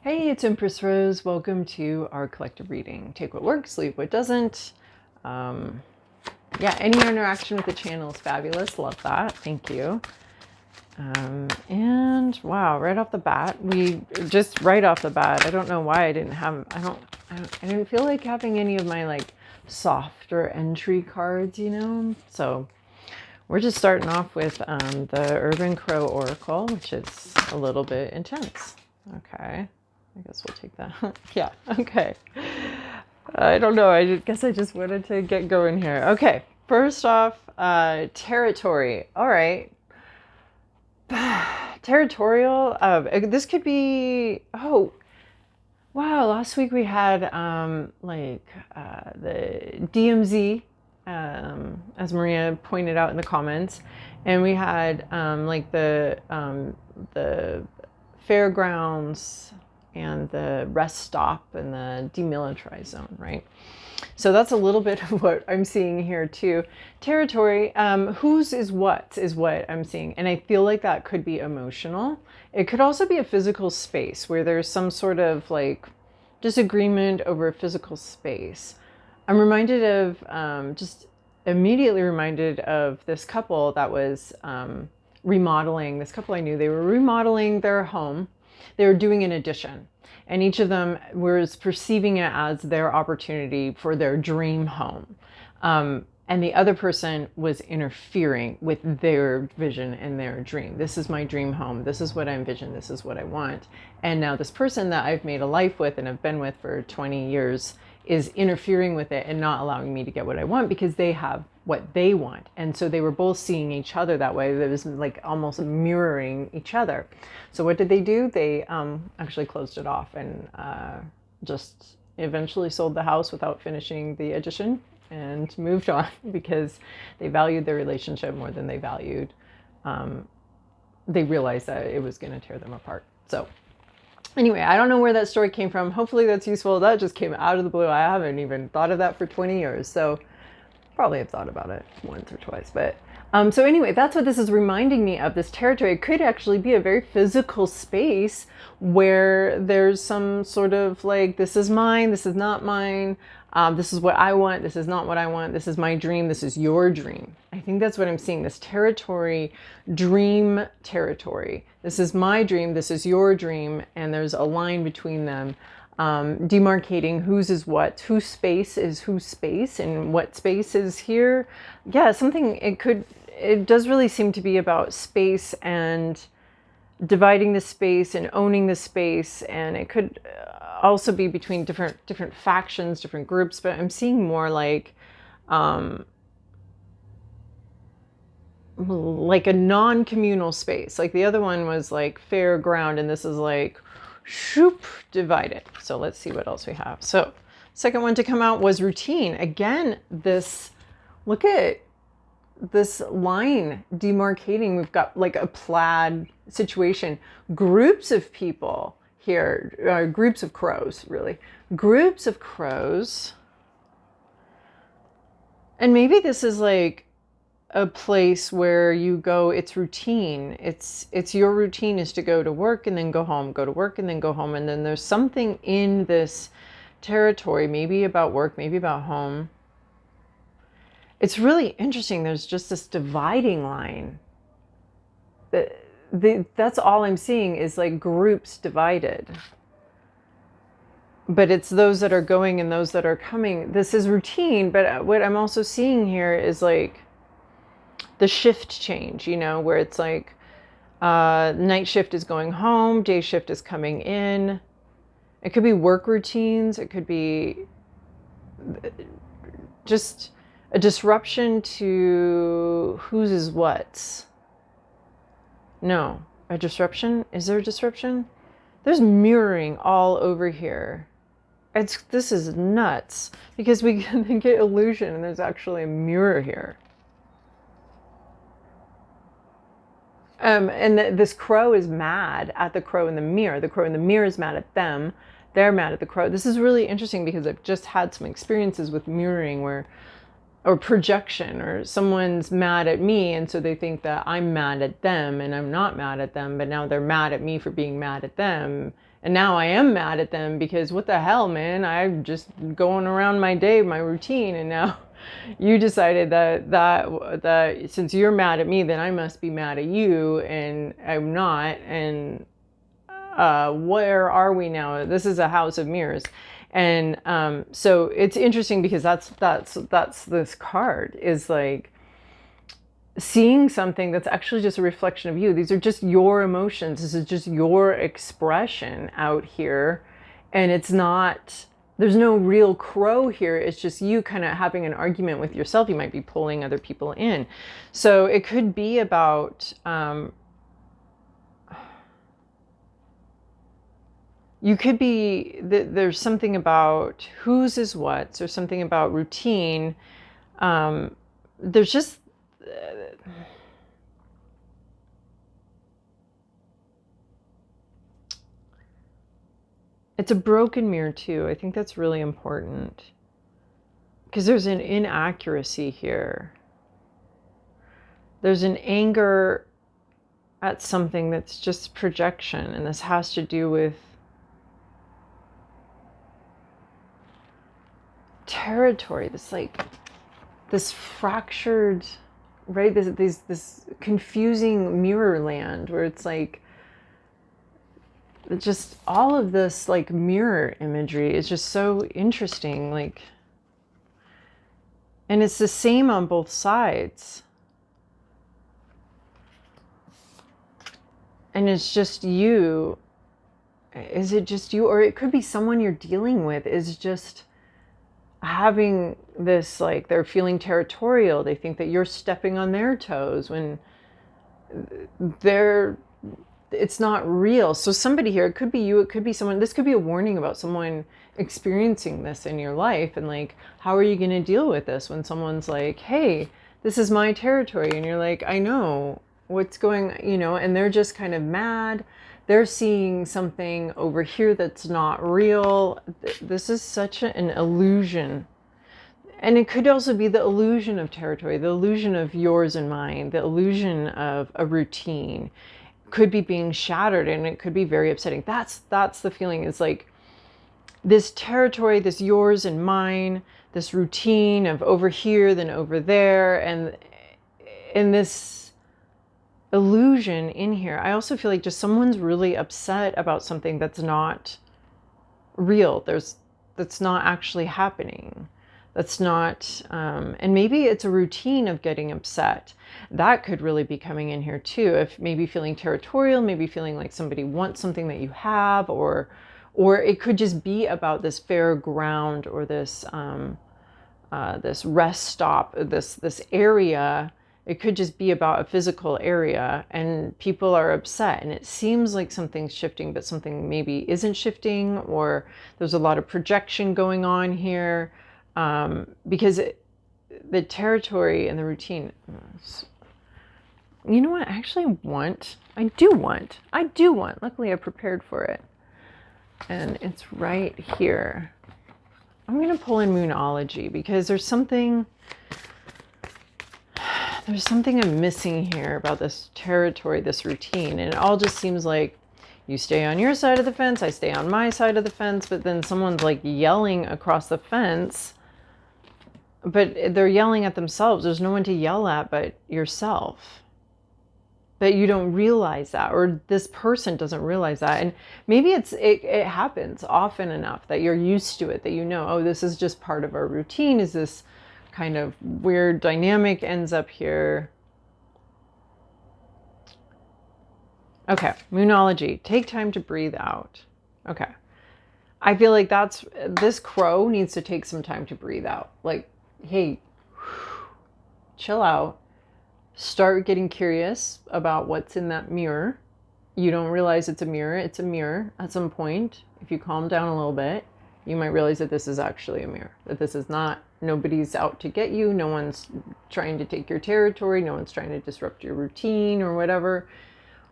Hey, it's Empress Rose. Welcome to our collective reading. Take what works, leave what doesn't. Um, yeah, any interaction with the channel is fabulous. Love that. Thank you. And wow, right off the bat, right off the bat, I don't know why I didn't have, I didn't feel like having any of my like softer entry cards, So we're just starting off with the Urban Crow Oracle, which is a little bit intense. Okay. I guess we'll take that. Yeah, okay. I don't know. I guess I just wanted to get going here. Okay, first off, territory. All right. Territorial. This could be. Oh, wow. Last week we had the DMZ, as Maria pointed out in the comments, and we had the fairgrounds and the rest stop and the demilitarized zone, right? So that's a little bit of what I'm seeing here too. Territory, whose is what I'm seeing. And I feel like that could be emotional. It could also be a physical space where there's some sort of like disagreement over a physical space. I'm reminded of, just immediately reminded of this couple that was remodeling. This couple I knew, they were remodeling their home. They were doing an addition, and each of them was perceiving it as their opportunity for their dream home. And the other person was interfering with their vision and their dream. This is my dream home. This is what I envision. This is what I want. And now this person that I've made a life with and have been with for 20 years is interfering with it and not allowing me to get what I want because they have what they want. And so they were both seeing each other that way. It was like almost mirroring each other. So what did they do? They actually closed it off and just eventually sold the house without finishing the addition and moved on because they valued their relationship more than they valued. They realized that it was going to tear them apart. So anyway, I don't know where that story came from. Hopefully that's useful. That just came out of the blue. I haven't even thought of that for 20 years. So probably have thought about it once or twice. But so anyway, that's what this is reminding me of. This territory, it could actually be a very physical space where there's some sort of like, this is mine, this is not mine. This is what I want. This is not what I want. This is my dream. This is your dream. I think that's what I'm seeing. This territory, dream territory. This is my dream. This is your dream. And there's a line between them, demarcating whose is what, whose space is whose space and what space is here. Yeah, it does really seem to be about space and dividing the space and owning the space. And it could also be between different factions, different groups, but I'm seeing more like a non-communal space. Like the other one was like fair ground, and this is like shoop, divided. So let's see what else we have. So second one to come out was routine. Again, look at this line demarcating. We've got like a plaid situation, groups of people here, groups of crows, really. Groups of crows. And maybe this is like a place where you go, it's routine. It's your routine is to go to work and then go home, go to work and then go home. And then there's something in this territory, maybe about work, maybe about home. It's really interesting. There's just this dividing line. That's all I'm seeing is like groups divided. But it's those that are going and those that are coming. This is routine, but what I'm also seeing here is like the shift change, where it's like night shift is going home, day shift is coming in. It could be work routines. It could be just a disruption to whose is what. No, a disruption? Is there a disruption? There's mirroring all over here. This is nuts because we can get illusion and there's actually a mirror here. And this crow is mad at the crow in the mirror. The crow in the mirror is mad at them. They're mad at the crow. This is really interesting because I've just had some experiences with mirroring where or projection, or someone's mad at me and so they think that I'm mad at them and I'm not mad at them, but now they're mad at me for being mad at them. And now I am mad at them because what the hell, man, I'm just going around my day, my routine, and now you decided that since you're mad at me, then I must be mad at you, and I'm not. And where are we now? This is a house of mirrors. And so it's interesting because that's this card is like seeing something that's actually just a reflection of you. These are just your emotions. This is just your expression out here. And it's not, there's no real crow here. It's just you kind of having an argument with yourself. You might be pulling other people in. So it could be about, you could be, there's something about whose is what, or something about routine. There's just, it's a broken mirror too. I think that's really important because there's an inaccuracy here. There's an anger at something that's just projection, and this has to do with territory. This fractured, right? This confusing mirror land where it's like just all of this like mirror imagery is just so interesting. Like, and it's the same on both sides. And it's just you. Is it just you? Or it could be someone you're dealing with is just having this, like, they're feeling territorial. They think that you're stepping on their toes when it's not real. So somebody here, it could be you, it could be someone, this could be a warning about someone experiencing this in your life. And like, how are you going to deal with this when someone's like, hey, this is my territory. And you're like, I know what's going, and they're just kind of mad. They're seeing something over here that's not real. This is such an illusion. And it could also be the illusion of territory, the illusion of yours and mine, the illusion of a routine could be being shattered, and it could be very upsetting. That's the feeling, is like this territory, this yours and mine, this routine of over here, then over there, and in this illusion in here. I also feel like just someone's really upset about something that's not real. That's not actually happening. That's not, and maybe it's a routine of getting upset. That could really be coming in here too. If maybe feeling territorial, maybe feeling like somebody wants something that you have, or it could just be about this fair ground, or this this rest stop, this area. It could just be about a physical area, and people are upset, and it seems like something's shifting, but something maybe isn't shifting, or there's a lot of projection going on here. Because the territory and the routine, you know what, I do want, luckily I prepared for it. And it's right here. I'm going to pull in Moonology because there's something I'm missing here about this territory, this routine. And it all just seems like you stay on your side of the fence, I stay on my side of the fence, but then someone's like yelling across the fence. But they're yelling at themselves. There's no one to yell at but yourself. But you don't realize that, or this person doesn't realize that. And maybe it happens often enough that you're used to it, that oh, this is just part of our routine. Is this kind of weird dynamic ends up here? Okay, Moonology. Take time to breathe out. Okay. I feel like this crow needs to take some time to breathe out. Like, hey, chill out. Start getting curious about what's in that mirror. You don't realize it's a mirror. It's a mirror at some point. If you calm down a little bit, you might realize that this is actually a mirror. That this is not, nobody's out to get you. No one's trying to take your territory. No one's trying to disrupt your routine or whatever.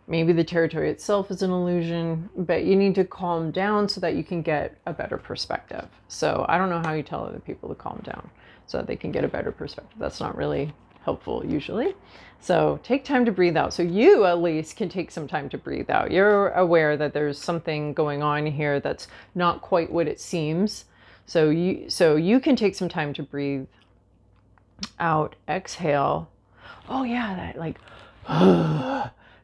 Maybe the territory itself is an illusion, but you need to calm down so that you can get a better perspective. So I don't know how you tell other people to calm down. so that they can get a better perspective. That's not really helpful usually. So take time to breathe out. So you at least can take some time to breathe out. You're aware that there's something going on here that's not quite what it seems. So you can take some time to breathe out. Exhale. Oh yeah, that like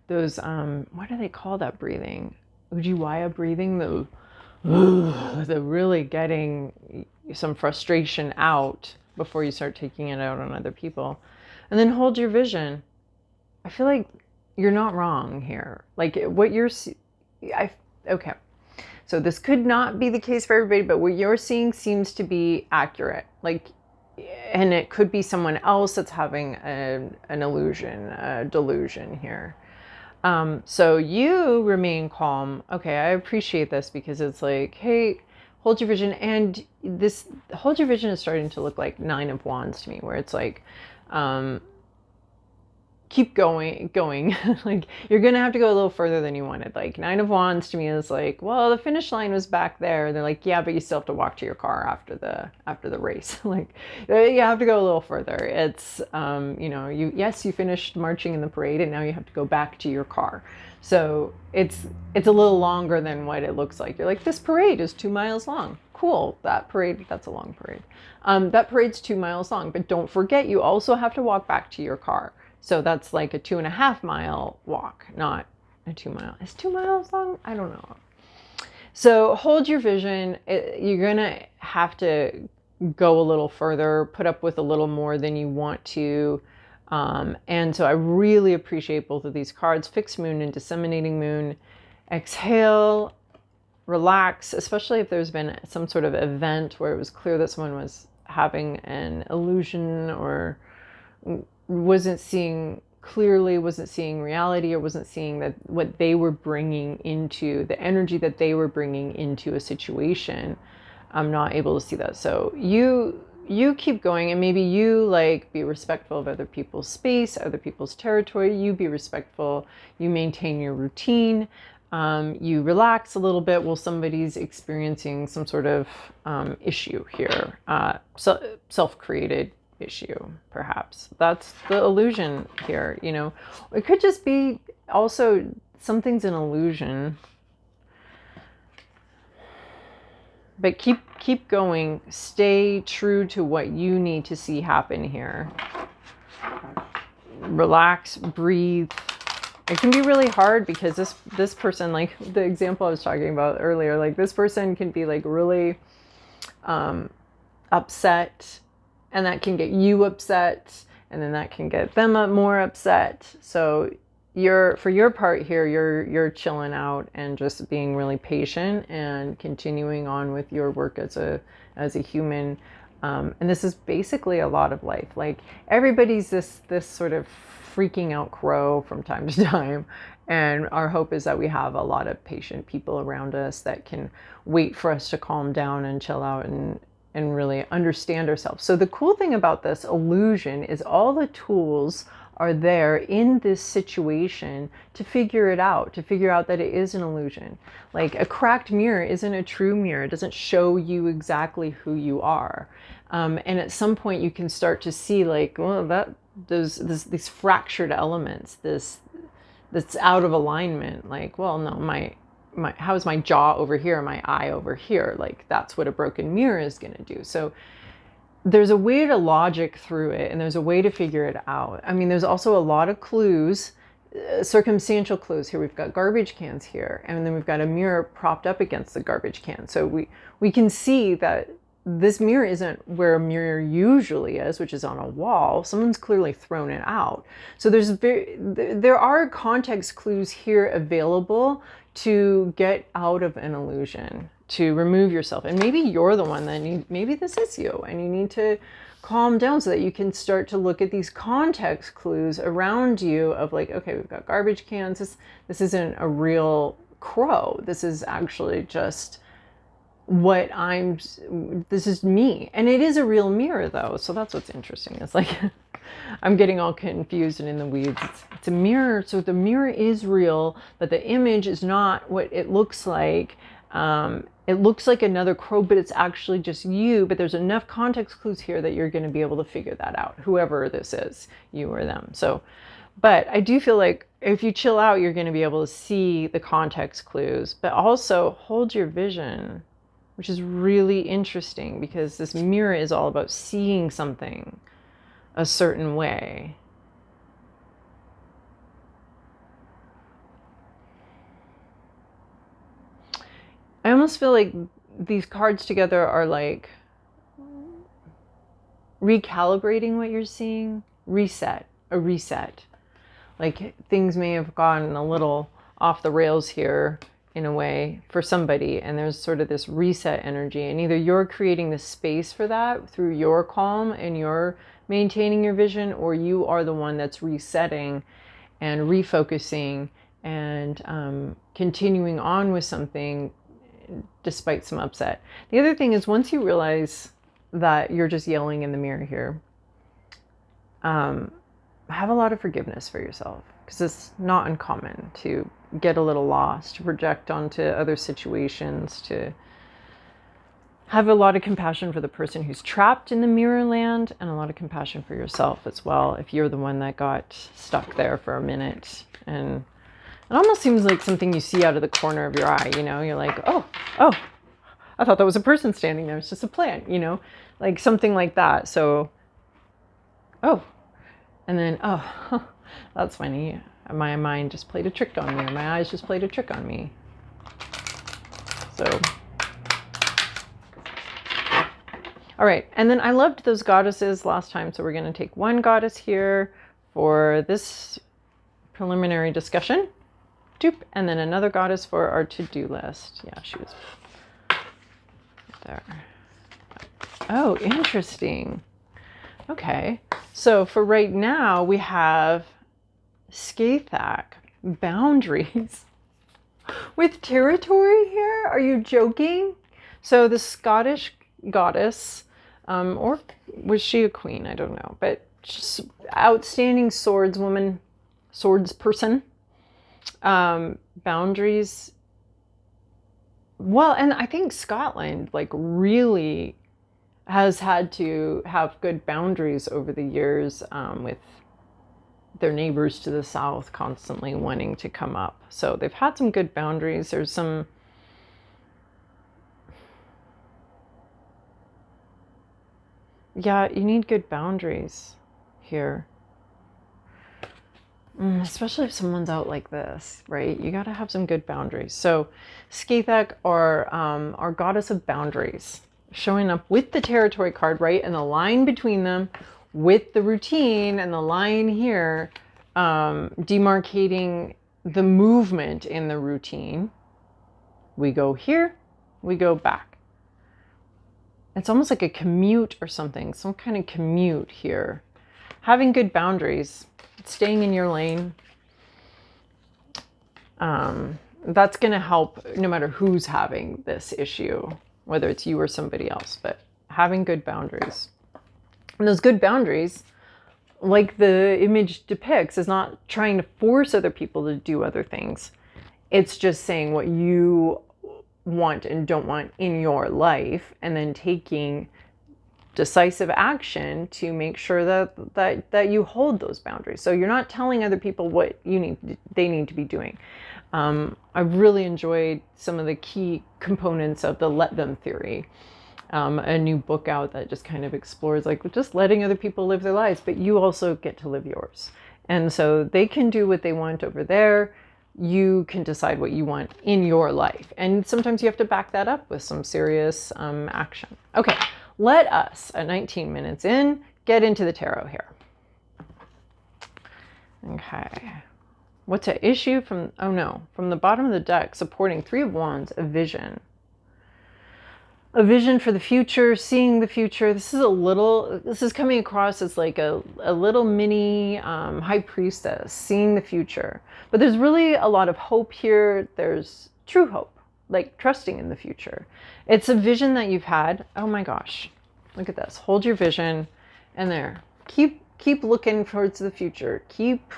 those what do they call that breathing? Ujjayi breathing, the really getting some frustration out before you start taking it out on other people. And then hold your vision. I feel like you're not wrong here. Like what you're okay. So this could not be the case for everybody, but what you're seeing seems to be accurate. Like, and it could be someone else that's having an illusion, a delusion here. So you remain calm. Okay, I appreciate this because it's like, hey, hold your vision. And this hold your vision is starting to look like 9 of Wands to me, where it's like, keep going. Like you're going to have to go a little further than you wanted. Like 9 of Wands to me is like, well, the finish line was back there. And they're like, yeah, but you still have to walk to your car after the race. Like you have to go a little further. It's, you finished marching in the parade and now you have to go back to your car. So it's a little longer than what it looks like. You're like, this parade is 2 miles long. Cool. That's a long parade. That parade's 2 miles long, but don't forget, you also have to walk back to your car. So that's like a 2.5 mile walk, not a 2 mile. Is 2 miles long? I don't know. So hold your vision. You're going to have to go a little further, put up with a little more than you want to. And so I really appreciate both of these cards, Fixed Moon and Disseminating Moon. Exhale, relax, especially if there's been some sort of event where it was clear that someone was having an illusion or wasn't seeing clearly, wasn't seeing reality, or wasn't seeing that what they were bringing into the energy that they were bringing into a situation. I'm not able to see that. So you keep going, and maybe you like be respectful of other people's space, other people's territory. You be respectful. You maintain your routine. You relax a little bit while somebody's experiencing some sort of issue here, self-created issue, perhaps. That's the illusion here. It could just be also something's an illusion, but keep going. Stay true to what you need to see happen here. Relax, breathe. It can be really hard because this person, like the example I was talking about earlier, like this person can be like really upset, and that can get you upset, and then that can get them more upset. So for your part here, you're chilling out and just being really patient and continuing on with your work as a human. And this is basically a lot of life. Like everybody's this sort of freaking out crow from time to time. And our hope is that we have a lot of patient people around us that can wait for us to calm down and chill out and really understand ourselves. So the cool thing about this illusion is all the tools are there in this situation to figure it out, to figure out that it is an illusion. Like a cracked mirror isn't a true mirror. It doesn't show you exactly who you are. And at some point you can start to see like, well, there's these fractured elements, that's out of alignment. Like, well, no, how is my jaw over here, my eye over here? Like that's what a broken mirror is going to do. So there's a way to logic through it, and there's a way to figure it out. I mean, there's also a lot of clues, circumstantial clues here. We've got garbage cans here, and then we've got a mirror propped up against the garbage can. So we can see that this mirror isn't where a mirror usually is, which is on a wall. Someone's clearly thrown it out. So there are context clues here available to get out of an illusion, to remove yourself. And maybe you're the one maybe this is you, and you need to calm down so that you can start to look at these context clues around you of like, okay, we've got garbage cans. This isn't a real crow. This is actually just this is me. And it is a real mirror though. So that's what's interesting. It's like, I'm getting all confused and in the weeds. It's a mirror. So the mirror is real, but the image is not what it looks like. it looks like another crow, but it's actually just you. But there's enough context clues here that you're going to be able to figure that out, whoever this is, you or them. So, but I do feel like if you chill out, you're going to be able to see the context clues, but also hold your vision, which is really interesting because this mirror is all about seeing something a certain way. I almost feel like these cards together are like recalibrating what you're seeing, a reset. Like things may have gone a little off the rails here in a way for somebody, and there's sort of this reset energy, and either you're creating the space for that through your calm and you're maintaining your vision, or you are the one that's resetting and refocusing and continuing on with something despite some upset. The other thing is, once you realize that you're just yelling in the mirror here, have a lot of forgiveness for yourself, because it's not uncommon to get a little lost, to project onto other situations, to have a lot of compassion for the person who's trapped in the mirror land, and a lot of compassion for yourself as well if you're the one that got stuck there for a minute. And it almost seems like something you see out of the corner of your eye, you know, you're like, oh, I thought that was a person standing there. It's just a plant, you know, like something like that. So, and then, that's funny. My mind just played a trick on me, or my eyes just played a trick on me. So, all right. And then I loved those goddesses last time. So we're going to take one goddess here for this preliminary discussion. Doop. And then another goddess for our to-do list. Yeah, she was there. Oh, interesting. Okay. So for right now, we have Skathak, boundaries, with territory here. Are you joking? So the Scottish goddess, or was she a queen? I don't know, but just outstanding swordswoman, swords person. Boundaries. Well, and I think Scotland like really has had to have good boundaries over the years, with their neighbors to the south constantly wanting to come up. So they've had some good boundaries. There's some, yeah, you need good boundaries here. Especially if someone's out like this, right? You got to have some good boundaries. So Skathak, our goddess of boundaries, showing up with the territory card, right? And the line between them with the routine and the line here, demarcating the movement in the routine. We go here, we go back. It's almost like a commute or something, some kind of commute here. Having good boundaries, staying in your lane, that's going to help no matter who's having this issue, whether it's you or somebody else, but having good boundaries. And those good boundaries, like the image depicts, is not trying to force other people to do other things. It's just saying what you want and don't want in your life, and then taking decisive action to make sure that you hold those boundaries. So you're not telling other people what they need to be doing. I've really enjoyed some of the key components of the let them theory. A new book out that just kind of explores like just letting other people live their lives, but you also get to live yours. And so they can do what they want over there. You can decide what you want in your life. And sometimes you have to back that up with some serious action. Okay, let us, at 19 minutes in, get into the tarot here. Okay. What's at issue from, from the bottom of the deck, supporting Three of Wands, a vision. A vision for the future, seeing the future. This is coming across as like a little mini high priestess, seeing the future. But there's really a lot of hope here. There's true hope, like trusting in the future. It's a vision that you've had. Oh my gosh, look at this. Hold your vision, and there. Keep looking towards the future. Keep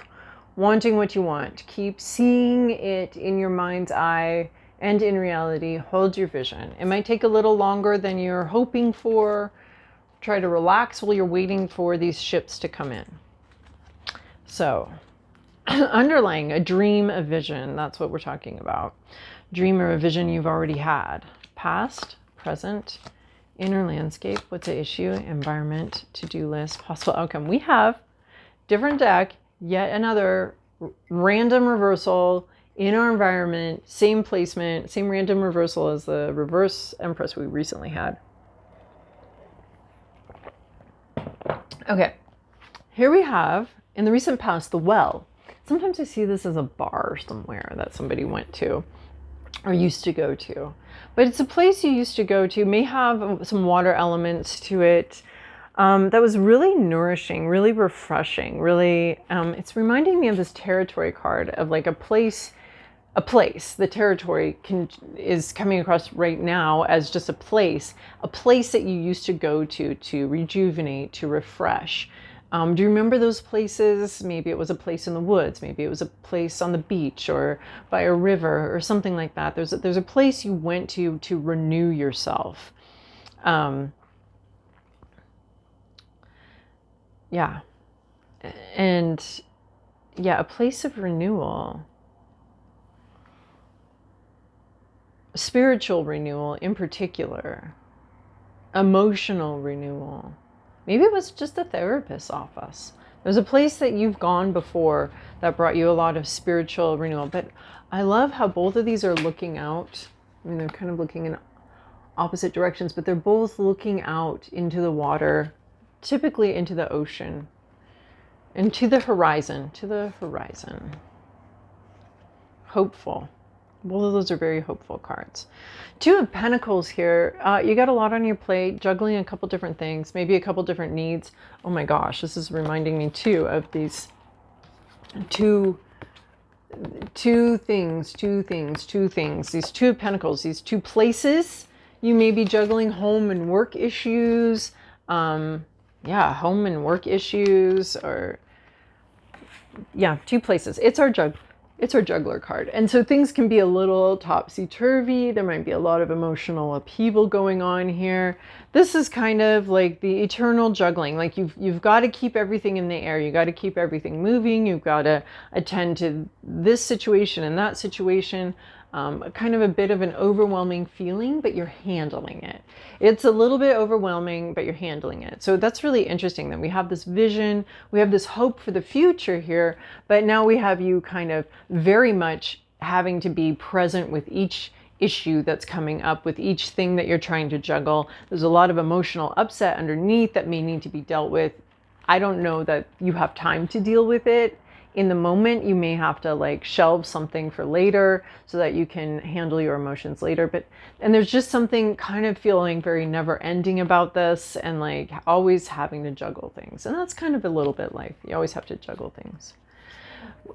wanting what you want. Keep seeing it in your mind's eye and in reality, hold your vision. It might take a little longer than you're hoping for. Try to relax while you're waiting for these ships to come in. So, underlying a dream, a vision, that's what we're talking about. Dream or a vision you've already had. Past, present, inner landscape, what's the issue, environment, to-do list, possible outcome. We have different deck, yet another random reversal in our environment, same placement, same random reversal as the reverse Empress we recently had. Okay, here we have, in the recent past, the well. Sometimes I see this as a bar somewhere that somebody went to or used to go to. But it's a place you used to go to, may have some water elements to it. That was really nourishing, really refreshing, really, it's reminding me of this territory card of like a place. The territory is coming across right now as just a place that you used to go to rejuvenate, to refresh. Do you remember those places? Maybe it was a place in the woods. Maybe it was a place on the beach or by a river or something like that. There's a place you went to renew yourself. Yeah. And yeah, a place of renewal. Spiritual renewal in particular. Emotional renewal. Maybe it was just a therapist's office. There's a place that you've gone before that brought you a lot of spiritual renewal. But I love how both of these are looking out. I mean, they're kind of looking in opposite directions, but they're both looking out into the water, typically into the ocean, and to the horizon, Hopeful. Both of those are very hopeful cards. Two of Pentacles here. You got a lot on your plate, juggling a couple different things, maybe a couple different needs. Oh my gosh, this is reminding me too of these two things. These Two of Pentacles, these two places. You may be juggling home and work issues. Home and work issues, or two places. It's our juggler card. And so things can be a little topsy-turvy. There might be a lot of emotional upheaval going on here. This is kind of like the eternal juggling. Like you've got to keep everything in the air. You got to keep everything moving. You've got to attend to this situation and that situation. Kind of a bit of an overwhelming feeling, but you're handling it. It's a little bit overwhelming, but you're handling it. So that's really interesting that we have this vision, we have this hope for the future here, but now we have you kind of very much having to be present with each issue that's coming up, with each thing that you're trying to juggle. There's a lot of emotional upset underneath that may need to be dealt with. I don't know that you have time to deal with it in the moment. You may have to like shelve something for later so that you can handle your emotions later. And there's just something kind of feeling very never ending about this, and like always having to juggle things. And that's kind of a little bit life. You always have to juggle things.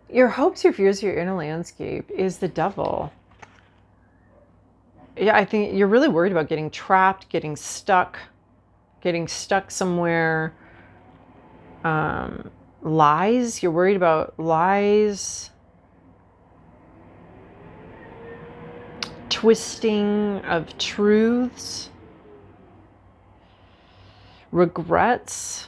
Your hopes, your fears, your inner landscape is the Devil. Yeah, I think you're really worried about getting trapped, getting stuck somewhere. Lies. You're worried about lies, twisting of truths, regrets,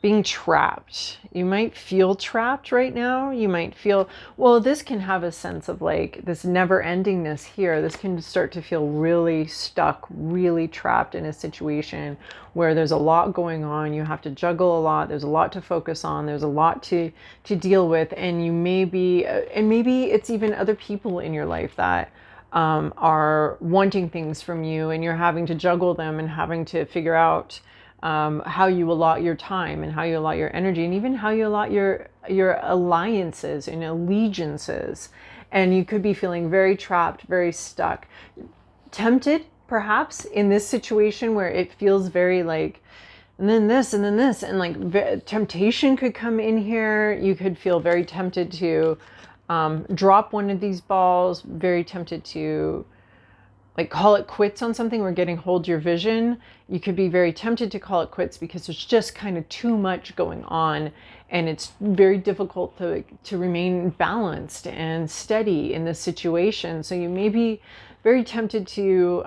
being trapped. You might feel trapped right now. You might feel, well, this can have a sense of like this never endingness here. This can start to feel really stuck, really trapped in a situation where there's a lot going on. You have to juggle a lot. There's a lot to focus on. There's a lot to deal with. And you may be, and maybe it's even other people in your life that are wanting things from you, and you're having to juggle them and having to figure out how you allot your time and how you allot your energy, and even how you allot your alliances and allegiances. And you could be feeling very trapped, very stuck, tempted perhaps in this situation where it feels very like, and then this, and then this, and like temptation could come in here. You could feel very tempted to drop one of these balls, very tempted to like call it quits on something or getting hold your vision. You could be very tempted to call it quits because there's just kind of too much going on, and it's very difficult to remain balanced and steady in this situation. So you may be very tempted to,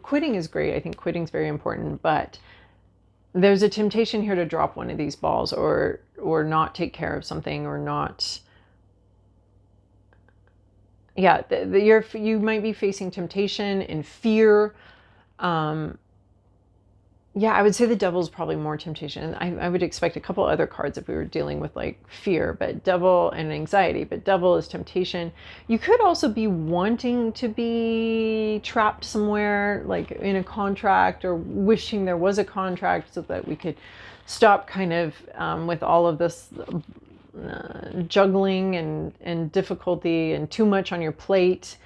quitting is great. I think quitting is very important, but there's a temptation here to drop one of these balls, or not take care of something, or not. Yeah, you might be facing temptation and fear. Yeah, I would say the devil is probably more temptation. I would expect a couple other cards if we were dealing with like fear, but devil and anxiety, but devil is temptation. You could also be wanting to be trapped somewhere, like in a contract, or wishing there was a contract so that we could stop kind of with all of this juggling and difficulty and too much on your plate.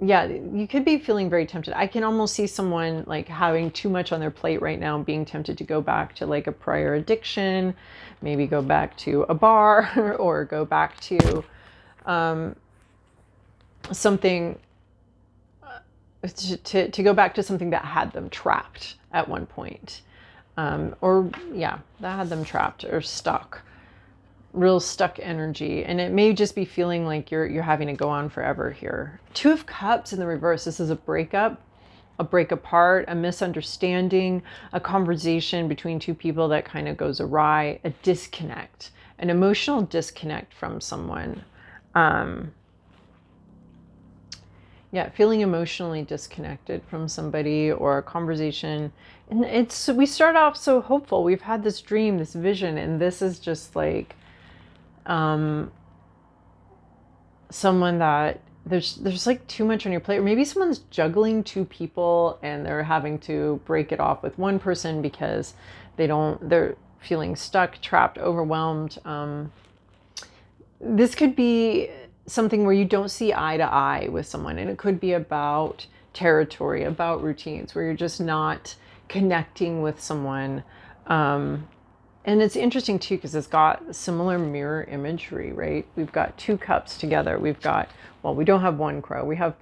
Yeah, you could be feeling very tempted. I can almost see someone like having too much on their plate right now, being tempted to go back to like a prior addiction, maybe go back to a bar or go back to something, to go back to something that had them trapped at one point. Or yeah, that had them trapped or stuck. Real stuck energy, and it may just be feeling like you're having to go on forever here. Two of Cups in the reverse. This is a breakup, a break apart, a misunderstanding, a conversation between two people that kind of goes awry, a disconnect, an emotional disconnect from someone. Yeah, feeling emotionally disconnected from somebody, or a conversation. And we start off so hopeful. We've had this dream, this vision, and this is just like someone that there's like too much on your plate, or maybe someone's juggling two people and they're having to break it off with one person because they're feeling stuck, trapped, overwhelmed. This could be something where you don't see eye to eye with someone, and it could be about territory, about routines, where you're just not connecting with someone. And it's interesting too, because it's got similar mirror imagery, right? We've got two cups together. We've got, well, we don't have one crow. We have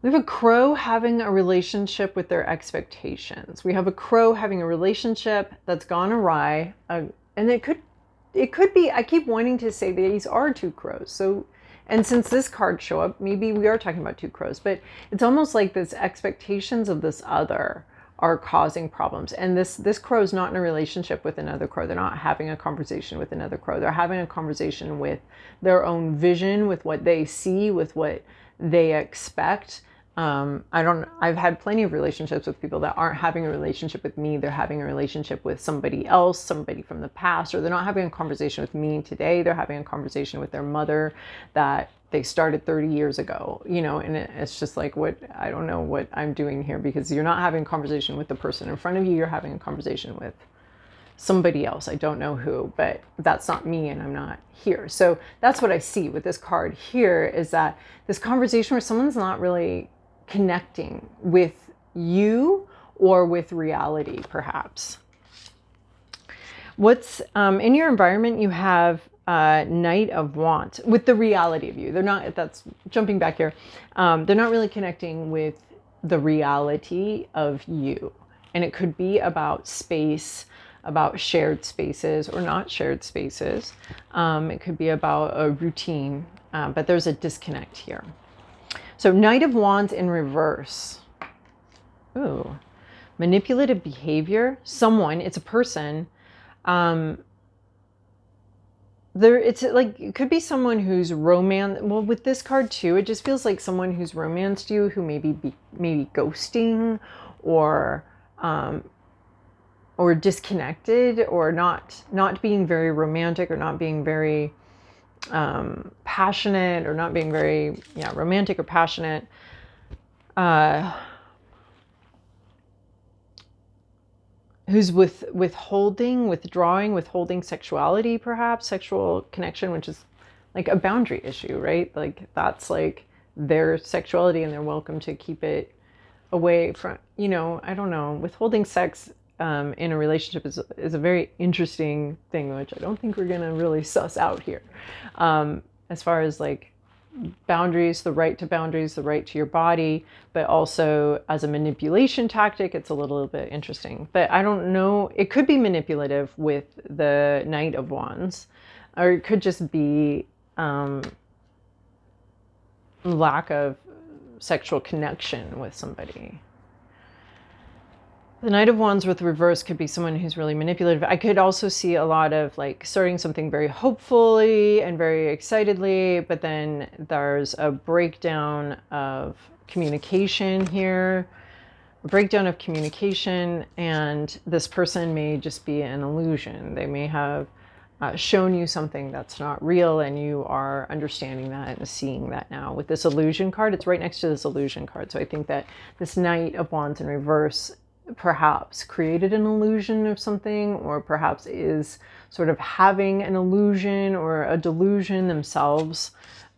a crow having a relationship with their expectations. We have a crow having a relationship that's gone awry. And it could be, I keep wanting to say these are two crows. So, and since this card show up, maybe we are talking about two crows, but it's almost like this expectations of this other are causing problems. And this crow is not in a relationship with another crow. They're not having a conversation with another crow. They're having a conversation with their own vision, with what they see, with what they expect. I've had plenty of relationships with people that aren't having a relationship with me. They're having a relationship with somebody else, somebody from the past, or they're not having a conversation with me today. They're having a conversation with their mother that they started 30 years ago, and it's just like, I don't know what I'm doing here, because you're not having a conversation with the person in front of you. You're having a conversation with somebody else. I don't know who, but that's not me, and I'm not here. So that's what I see with this card here, is that this conversation where someone's not really connecting with you or with reality, perhaps. What's in your environment? You have Knight of Wands with the reality of you. They're not, that's jumping back here. They're not really connecting with the reality of you. And it could be about space, about shared spaces or not shared spaces. It could be about a routine, but there's a disconnect here. So Knight of Wands in reverse. Ooh, manipulative behavior. Someone, it's a person. It's like, it could be someone who's well, with this card too, it just feels like someone who's romanced you, who maybe ghosting, or disconnected, or not being very romantic, or not being very passionate, or not being very romantic or passionate. Who's withholding sexuality, perhaps sexual connection, which is like a boundary issue, right? Like that's like their sexuality, and they're welcome to keep it away from, I don't know, withholding sex in a relationship is a very interesting thing, which I don't think we're gonna really suss out here, as far as like boundaries, the right to boundaries, the right to your body, but also as a manipulation tactic, it's a little bit interesting. But I don't know, it could be manipulative with the Knight of Wands, or it could just be lack of sexual connection with somebody. The Knight of Wands with reverse could be someone who's really manipulative. I could also see a lot of like starting something very hopefully and very excitedly, but then there's a breakdown of communication here, a breakdown of communication, and this person may just be an illusion. They may have shown you something that's not real, and you are understanding that and seeing that now. With this illusion card, it's right next to this illusion card. So I think that this Knight of Wands in reverse perhaps created an illusion of something, or perhaps is sort of having an illusion or a delusion themselves.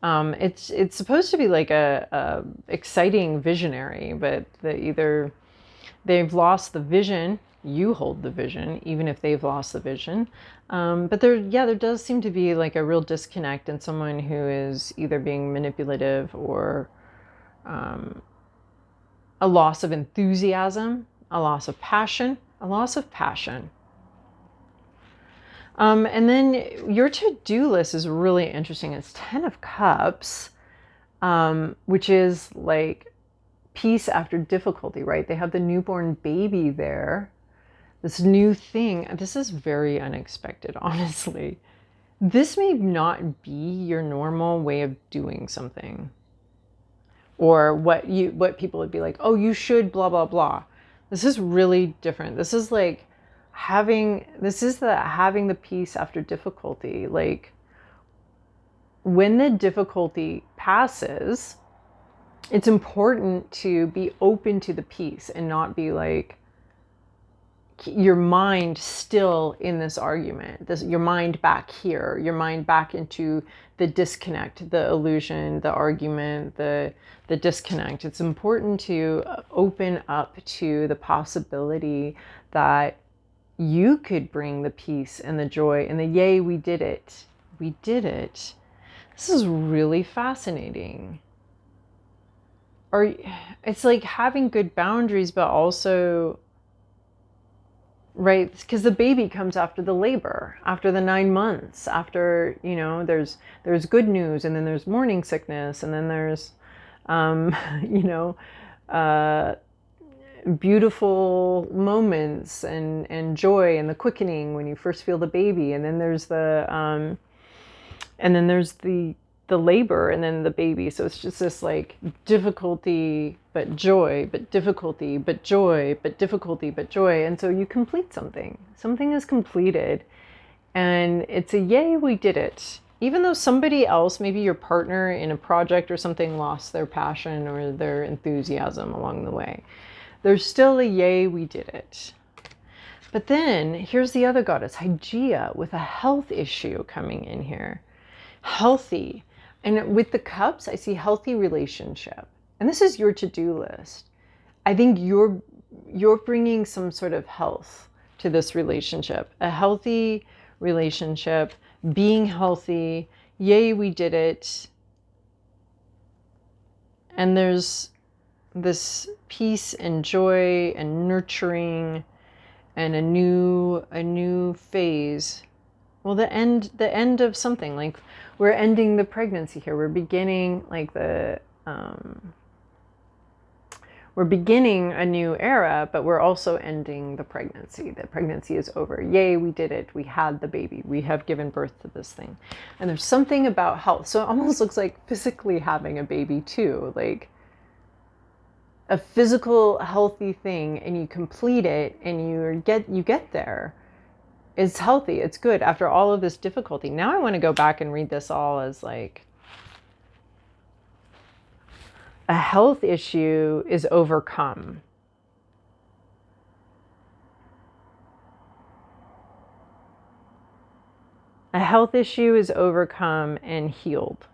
It's supposed to be like a exciting visionary, but either they've lost the vision, you hold the vision, even if they've lost the vision. But there does seem to be like a real disconnect in someone who is either being manipulative or a loss of enthusiasm, a loss of passion, a loss of passion. And then your to-do list is really interesting. It's 10 of Cups, which is like peace after difficulty, right? They have the newborn baby there. This new thing. This is very unexpected, honestly. This may not be your normal way of doing something, or what people would be like, oh, you should blah, blah, blah. This is really different. This is like having the peace after difficulty. Like when the difficulty passes, it's important to be open to the peace and not be like your mind still in this argument, your mind back here, your mind back into the disconnect, the illusion, the argument, the disconnect. It's important to open up to the possibility that you could bring the peace and the joy and the yay, we did it. We did it. This is really fascinating. Or it's like having good boundaries, but also, right, because the baby comes after the labor, after the 9 months, after, there's good news, and then there's morning sickness, and then there's beautiful moments and joy and the quickening when you first feel the baby, and then there's the labor and then the baby. So it's just this like difficulty but joy, but difficulty but joy, but difficulty but joy. And so you complete something is completed, and it's a yay, we did it. Even though somebody else, maybe your partner in a project or something, lost their passion or their enthusiasm along the way, there's still a yay, we did it. But then here's the other goddess, Hygeia, with a health issue coming in here. Healthy. And with the cups, I see healthy relationship. And this is your to-do list. I think you're bringing some sort of health to this relationship. A healthy relationship, being healthy. Yay, we did it. And there's this peace and joy and nurturing and a new phase. Well, the end of something. Like we're ending the pregnancy here. We're beginning like we're beginning a new era, but we're also ending the pregnancy. The pregnancy is over. Yay, we did it. We had the baby. We have given birth to this thing. And there's something about health. So it almost looks like physically having a baby too. Like a physical healthy thing, and you complete it and you get there. It's healthy. It's good after all of this difficulty. Now I want to go back and read this all as like a health issue is overcome. A health issue is overcome and healed.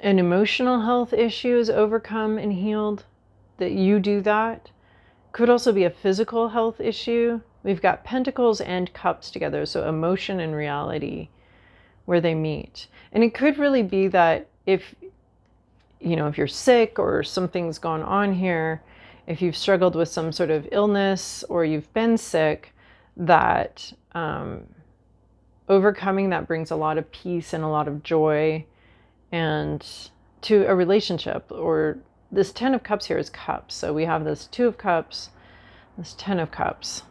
An emotional health issue is overcome and healed. That you do that. Could also be a physical health issue. We've got pentacles and cups together, so emotion and reality where they meet. And it could really be that if you're sick or something's gone on here, if you've struggled with some sort of illness or you've been sick, that overcoming that brings a lot of peace and a lot of joy and to a relationship. Or this 10 of Cups here is cups. So we have this 2 of Cups, this 10 of Cups.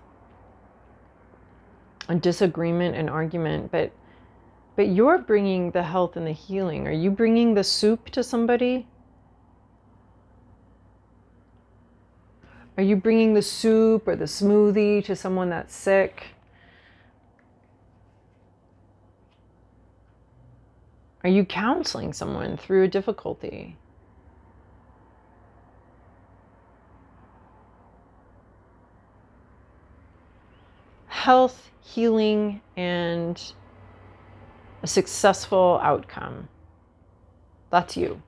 A disagreement and argument, but you're bringing the health and the healing. Are you bringing the soup to somebody? Are you bringing the soup or the smoothie to someone that's sick? Are you counseling someone through a difficulty? Health, healing, and a successful outcome. That's you.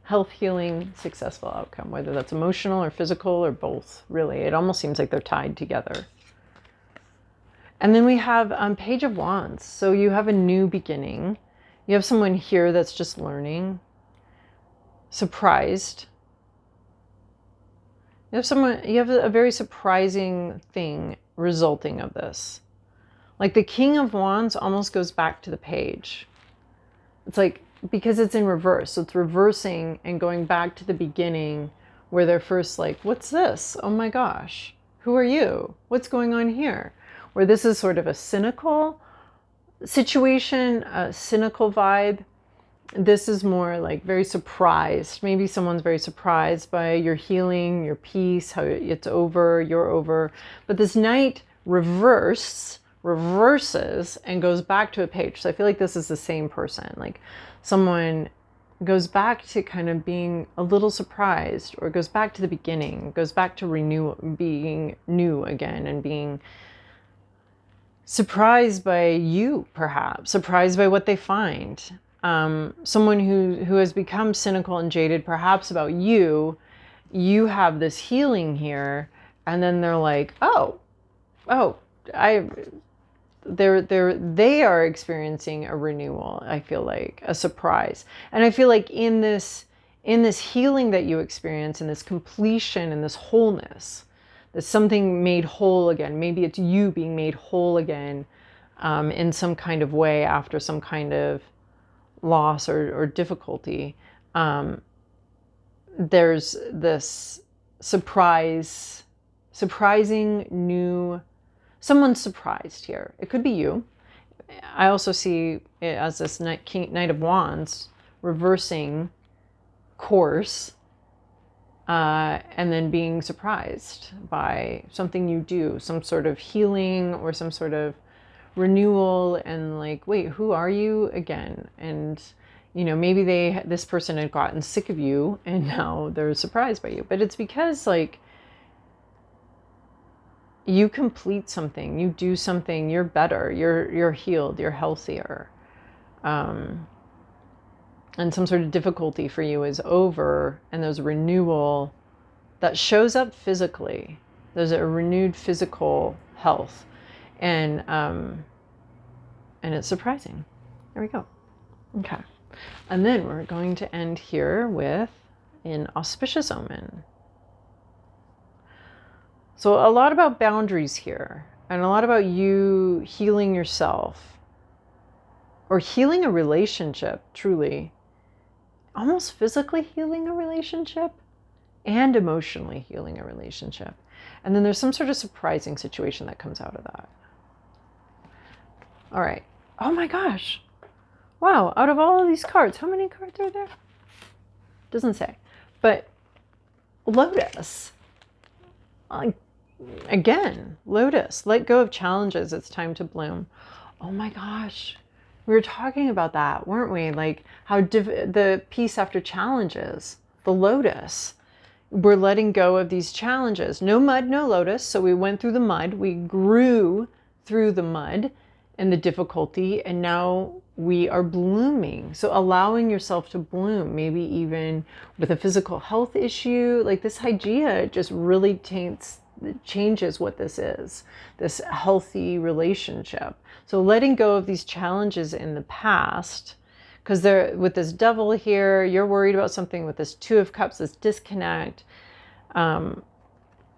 Health, healing, successful outcome, whether that's emotional or physical or both, really. It almost seems like they're tied together. And then we have Page of Wands. So you have a new beginning. You have someone here that's just learning, surprised. You have a very surprising thing resulting of this. Like the King of Wands almost goes back to the page. It's like, because it's in reverse. So it's reversing and going back to the beginning where they're first like, what's this? Oh my gosh. Who are you? What's going on here? Where this is sort of a cynical situation, a cynical vibe. This is more like very surprised. Maybe someone's very surprised by your healing, your peace, how it's over, you're over. But this Knight reverses and goes back to a page. So I feel like this is the same person. Like someone goes back to kind of being a little surprised, or goes back to the beginning, goes back to renewal, being new again, and being surprised by you, perhaps surprised by what they find. Someone who has become cynical and jaded, perhaps about you. You have this healing here, and then they're like, they are experiencing a renewal. I feel like a surprise, and I feel like in this healing that you experience, in this completion, in this wholeness, there's something made whole again. Maybe it's you being made whole again in some kind of way after some kind of loss or difficulty. There's this surprising new. Someone's surprised here. It could be you. I also see it as this Knight of Wands reversing course, and then being surprised by something you do, some sort of healing or some sort of renewal, and like, wait, who are you again? And maybe this person had gotten sick of you and now they're surprised by you. But it's because like you complete something, you do something, you're better, you're healed, you're healthier. And some sort of difficulty for you is over, and there's a renewal that shows up physically. There's a renewed physical health, and it's surprising. There we go. Okay. And then we're going to end here with an auspicious omen. So a lot about boundaries here, and a lot about you healing yourself, or healing a relationship, truly. Almost physically healing a relationship and emotionally healing a relationship. And then there's some sort of surprising situation that comes out of that. All right. Oh my gosh. Wow. Out of all of these cards, how many cards are there? Doesn't say. But Lotus. Again, Lotus. Let go of challenges. It's time to bloom. Oh my gosh. We were talking about that, weren't we? Like how the peace after challenges, the lotus. We're letting go of these challenges. No mud, no lotus. So we went through the mud. We grew through the mud and the difficulty. And now we are blooming. So allowing yourself to bloom, maybe even with a physical health issue, like this Hygeia just really changes what this is, this healthy relationship. So letting go of these challenges in the past, because they're with this devil here, you're worried about something with this Two of Cups, this disconnect.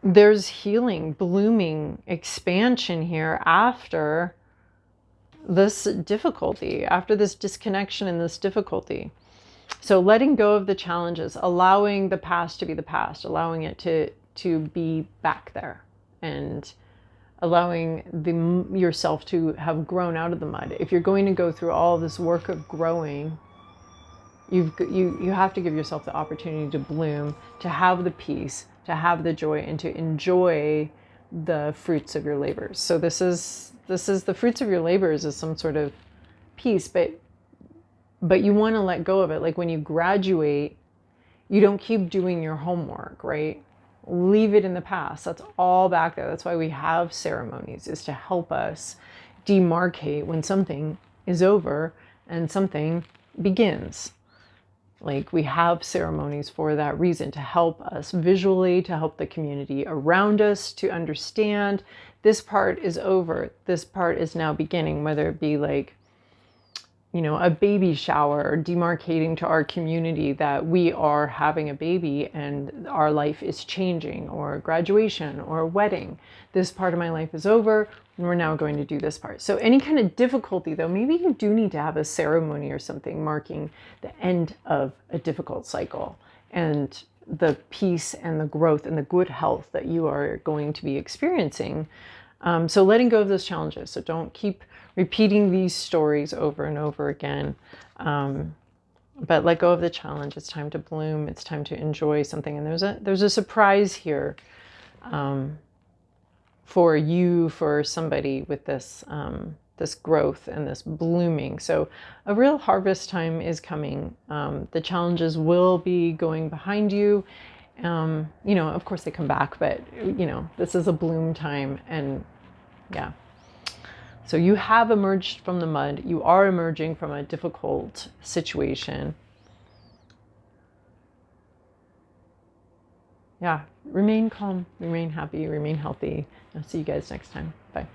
There's healing, blooming, expansion here after this difficulty, after this disconnection and this difficulty. So letting go of the challenges, allowing the past to be the past, allowing it to be back there, and allowing yourself to have grown out of the mud. If you're going to go through all this work of growing, you have to give yourself the opportunity to bloom, to have the peace, to have the joy, and to enjoy the fruits of your labors. So this is the fruits of your labors is some sort of peace, but you want to let go of it. Like when you graduate, you don't keep doing your homework, right? Leave it in the past. That's all back there. That's why we have ceremonies, is to help us demarcate when something is over and something begins. Like we have ceremonies for that reason, to help us visually, to help the community around us to understand this part is over, this part is now beginning, whether it be like, you know, a baby shower, or demarcating to our community that we are having a baby and our life is changing, or graduation or a wedding. This part of my life is over, and we're now going to do this part. So any kind of difficulty, though, maybe you do need to have a ceremony or something marking the end of a difficult cycle and the peace and the growth and the good health that you are going to be experiencing. So letting go of those challenges. So don't keep repeating these stories over and over again. But let go of the challenge. It's time to bloom. It's time to enjoy something. And there's a surprise here for you, for somebody, with this this growth and this blooming. So a real harvest time is coming. The challenges will be going behind you. You know, of course they come back, but you know, this is a bloom time. And yeah. So you have emerged from the mud. You are emerging from a difficult situation. Yeah, remain calm, remain happy, remain healthy. I'll see you guys next time. Bye.